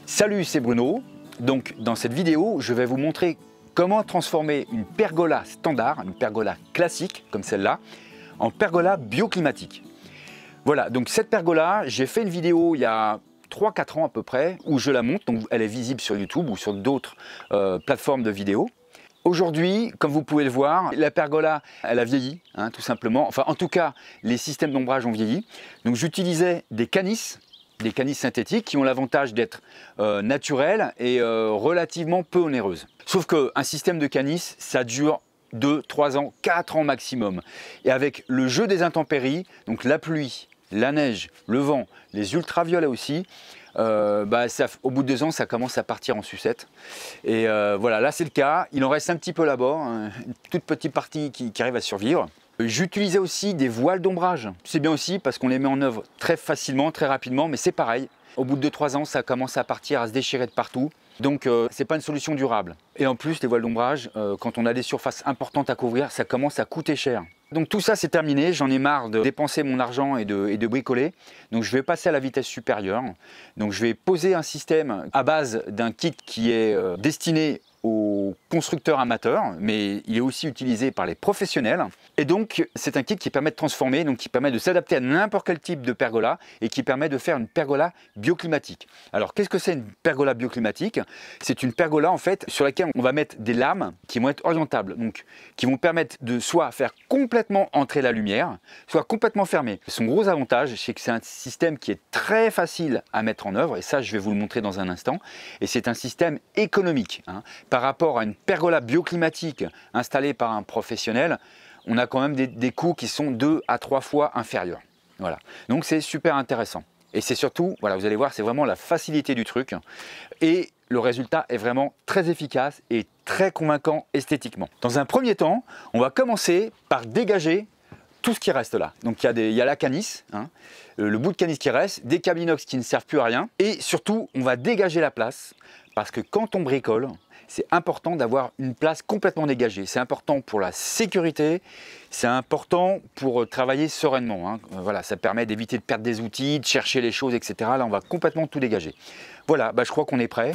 Salut, c'est Bruno. Donc dans cette vidéo, je vais vous montrer comment transformer une pergola standard, une pergola classique comme celle-là, en pergola bioclimatique. Voilà, donc cette pergola, j'ai fait une vidéo il y a 3-4 ans à peu près où je la monte, donc elle est visible sur YouTube ou sur d'autres plateformes de vidéos. Aujourd'hui, comme vous pouvez le voir, la pergola, elle a vieilli, tout simplement. Enfin, en tout cas, les systèmes d'ombrage ont vieilli. Donc j'utilisais des canisses synthétiques qui ont l'avantage d'être naturelles et relativement peu onéreuses. Sauf qu'un système de canisses, ça dure 2, 3 ans, 4 ans maximum. Et avec le jeu des intempéries, donc la pluie, la neige, le vent, les ultraviolets aussi, au bout de 2 ans, ça commence à partir en sucette. Et voilà, là c'est le cas. Il en reste un petit peu là-bas, une toute petite partie qui arrive à survivre. J'utilisais aussi des voiles d'ombrage. C'est bien aussi parce qu'on les met en œuvre très facilement, très rapidement, mais c'est pareil. Au bout de 2-3 ans, ça commence à partir, à se déchirer de partout. Donc c'est pas une solution durable. Et en plus, les voiles d'ombrage, quand on a des surfaces importantes à couvrir, ça commence à coûter cher. Donc tout ça c'est terminé, j'en ai marre de dépenser mon argent et de bricoler. Donc je vais passer à la vitesse supérieure. Donc je vais poser un système à base d'un kit qui est destiné aux constructeurs amateurs, mais il est aussi utilisé par les professionnels. Et donc c'est un kit qui permet de transformer, donc qui permet de s'adapter à n'importe quel type de pergola et qui permet de faire une pergola bioclimatique. Alors qu'est-ce que c'est une pergola bioclimatique? C'est une pergola en fait sur laquelle on va mettre des lames qui vont être orientables, donc qui vont permettre de soit faire complètement entrer la lumière, soit complètement fermer. Son gros avantage, c'est que c'est un système qui est très facile à mettre en œuvre, et ça je vais vous le montrer dans un instant, et c'est un système économique. Par rapport à une pergola bioclimatique installée par un professionnel, on a quand même des coûts qui sont 2 à 3 fois inférieurs. Voilà. Donc c'est super intéressant. Et c'est surtout, voilà, vous allez voir, c'est vraiment la facilité du truc. Et le résultat est vraiment très efficace et très convaincant esthétiquement. Dans un premier temps, on va commencer par dégager tout ce qui reste là. Donc il y a la canisse, le bout de canisse qui reste, des câbles inox qui ne servent plus à rien. Et surtout, on va dégager la place parce que quand on bricole, c'est important d'avoir une place complètement dégagée. C'est important pour la sécurité, c'est important pour travailler sereinement. Voilà, ça permet d'éviter de perdre des outils, de chercher les choses, etc. Là, on va complètement tout dégager. Voilà, je crois qu'on est prêt.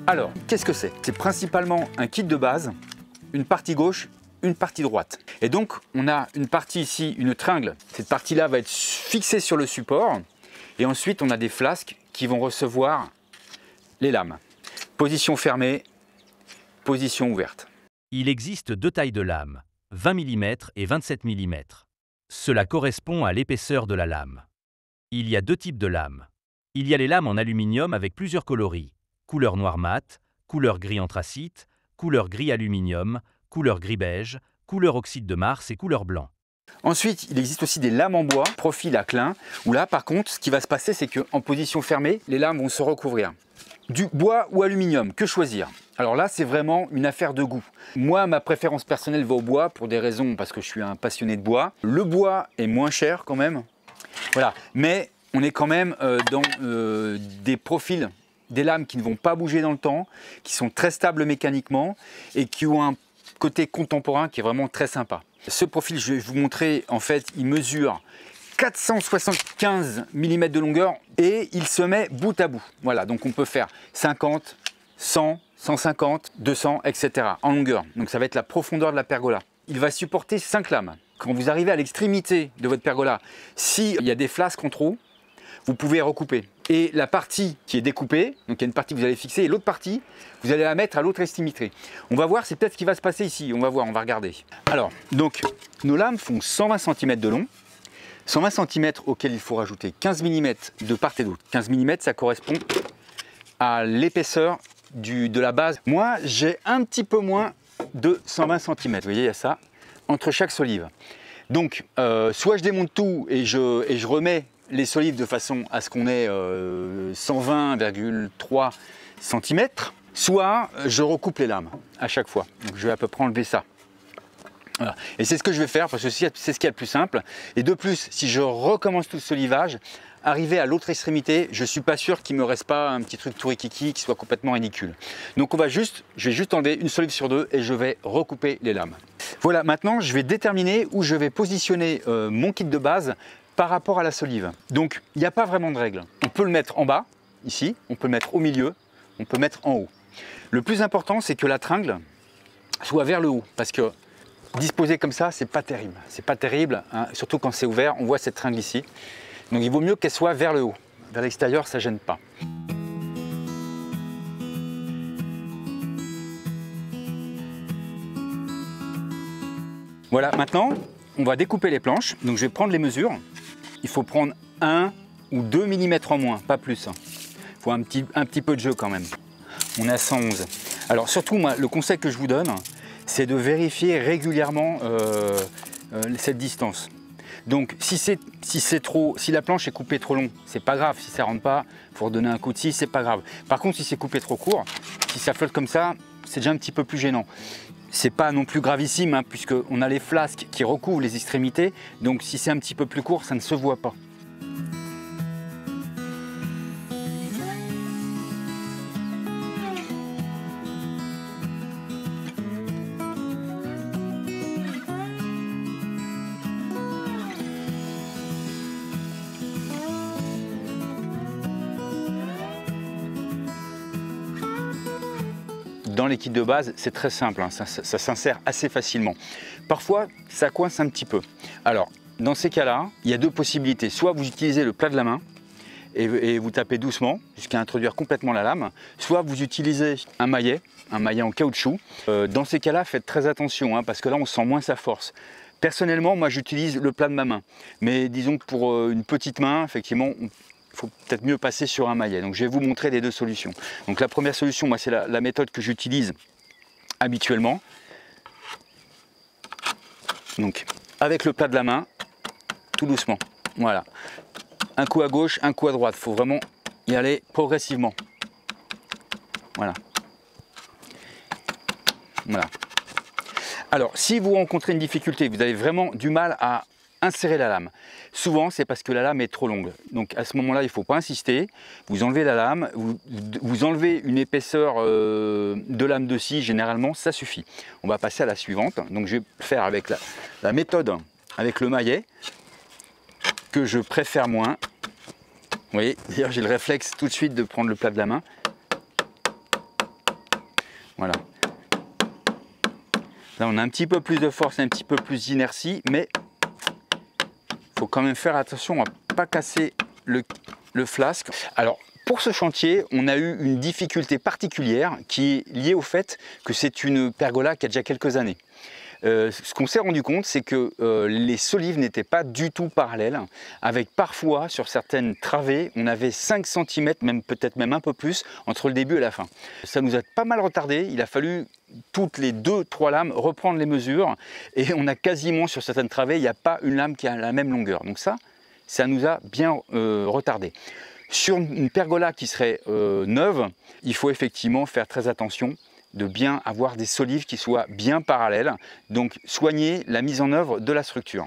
Alors, qu'est-ce que c'est? C'est principalement un kit de base, une partie gauche, une partie droite. Et donc, on a une partie ici, une tringle. Cette partie-là va être fixée sur le support. Et ensuite, on a des flasques qui vont recevoir les lames. Position fermée, position ouverte. Il existe 2 tailles de lame, 20 mm et 27 mm. Cela correspond à l'épaisseur de la lame. Il y a 2 types de lames. Il y a les lames en aluminium avec plusieurs coloris. Couleur noir mat, couleur gris anthracite, couleur gris aluminium, couleur gris beige, couleur oxyde de Mars et couleur blanc. Ensuite, il existe aussi des lames en bois, profil à clin, où là, par contre, ce qui va se passer, c'est qu'en position fermée, les lames vont se recouvrir. Du bois ou aluminium, que choisir? Alors là, c'est vraiment une affaire de goût. Moi, ma préférence personnelle va au bois pour des raisons, parce que je suis un passionné de bois. Le bois est moins cher quand même, voilà. Mais on est quand même dans des profils, des lames qui ne vont pas bouger dans le temps, qui sont très stables mécaniquement et qui ont un côté contemporain qui est vraiment très sympa. Ce profil, je vais vous montrer, en fait, il mesure 475 mm de longueur et il se met bout à bout. Voilà, donc on peut faire 50, 100, 150, 200, etc. en longueur. Donc ça va être la profondeur de la pergola. Il va supporter 5 lames. Quand vous arrivez à l'extrémité de votre pergola, s'il y a des flasques en trop, vous pouvez recouper. Et la partie qui est découpée, donc il y a une partie que vous allez fixer et l'autre partie, vous allez la mettre à l'autre extrémité. On va voir, c'est peut-être ce qui va se passer ici. On va voir, on va regarder. Alors, donc, nos lames font 120 cm de long, 120 cm auquel il faut rajouter 15 mm de part et d'autre. 15 mm, ça correspond à l'épaisseur de la base. Moi, j'ai un petit peu moins de 120 cm. Vous voyez, il y a ça entre chaque solive. Donc, soit je démonte tout et je remets les solives de façon à ce qu'on ait 120,3 cm. soit je recoupe les lames à chaque fois. Donc je vais à peu près enlever ça. Voilà. Et c'est ce que je vais faire parce que c'est ce qui est le plus simple. Et de plus, si je recommence tout ce solivage, arrivé à l'autre extrémité, je ne suis pas sûr qu'il ne me reste pas un petit truc tout rikiki qui soit complètement ridicule. Donc je vais juste enlever une solive sur deux et je vais recouper les lames. Voilà, maintenant je vais déterminer où je vais positionner mon kit de base par rapport à la solive. Donc il n'y a pas vraiment de règle. On peut le mettre en bas, ici, on peut le mettre au milieu, on peut le mettre en haut. Le plus important, c'est que la tringle soit vers le haut, parce que disposé comme ça, c'est pas terrible. C'est pas terrible, hein, surtout quand c'est ouvert. On voit cette tringle ici. Donc il vaut mieux qu'elle soit vers le haut. Vers l'extérieur, ça gêne pas. Voilà, maintenant, on va découper les planches. Donc je vais prendre les mesures. Il faut prendre 1 ou 2 mm en moins, pas plus. Il faut un petit peu de jeu quand même. On est à 111. Alors surtout, moi, le conseil que je vous donne, c'est de vérifier régulièrement cette distance. Donc si la planche est coupée trop long, c'est pas grave. Si ça rentre pas, il faut redonner un coup de scie, c'est pas grave. Par contre, si c'est coupé trop court, si ça flotte comme ça, c'est déjà un petit peu plus gênant. C'est pas non plus gravissime, hein, puisqu'on a les flasques qui recouvrent les extrémités. Donc si c'est un petit peu plus court, ça ne se voit pas. Dans les kits de base, c'est très simple, hein, ça s'insère assez facilement. Parfois, ça coince un petit peu. Alors, dans ces cas-là, il y a deux possibilités. Soit vous utilisez le plat de la main et vous tapez doucement jusqu'à introduire complètement la lame, soit vous utilisez un maillet en caoutchouc. Dans ces cas-là, faites très attention, hein, parce que là, on sent moins sa force. Personnellement, moi, j'utilise le plat de ma main. Mais disons que pour une petite main, effectivement, il faut peut-être mieux passer sur un maillet. Donc je vais vous montrer les deux solutions. Donc la première solution, moi c'est la méthode que j'utilise habituellement. Donc avec le plat de la main, tout doucement. Voilà. Un coup à gauche, un coup à droite. Il faut vraiment y aller progressivement. Voilà. Voilà. Alors si vous rencontrez une difficulté, vous avez vraiment du mal à insérer la lame. Souvent, c'est parce que la lame est trop longue. Donc à ce moment-là, il ne faut pas insister. Vous enlevez la lame, vous enlevez une épaisseur de lame de scie, généralement, ça suffit. On va passer à la suivante. Donc je vais faire avec la méthode, avec le maillet, que je préfère moins. Vous voyez, d'ailleurs, j'ai le réflexe tout de suite de prendre le plat de la main. Voilà. Là, on a un petit peu plus de force, un petit peu plus d'inertie, mais il faut quand même faire attention à ne pas casser le flasque. Alors, pour ce chantier, on a eu une difficulté particulière qui est liée au fait que c'est une pergola qui a déjà quelques années. Ce qu'on s'est rendu compte, c'est que les solives n'étaient pas du tout parallèles, avec parfois, sur certaines travées, on avait 5 cm, peut-être même un peu plus, entre le début et la fin. Ça nous a pas mal retardé, il a fallu toutes les 2-3 lames reprendre les mesures, et on a quasiment, sur certaines travées, il n'y a pas une lame qui a la même longueur. Donc ça nous a bien retardé. Sur une pergola qui serait neuve, il faut effectivement faire très attention de bien avoir des solives qui soient bien parallèles, donc soigner la mise en œuvre de la structure.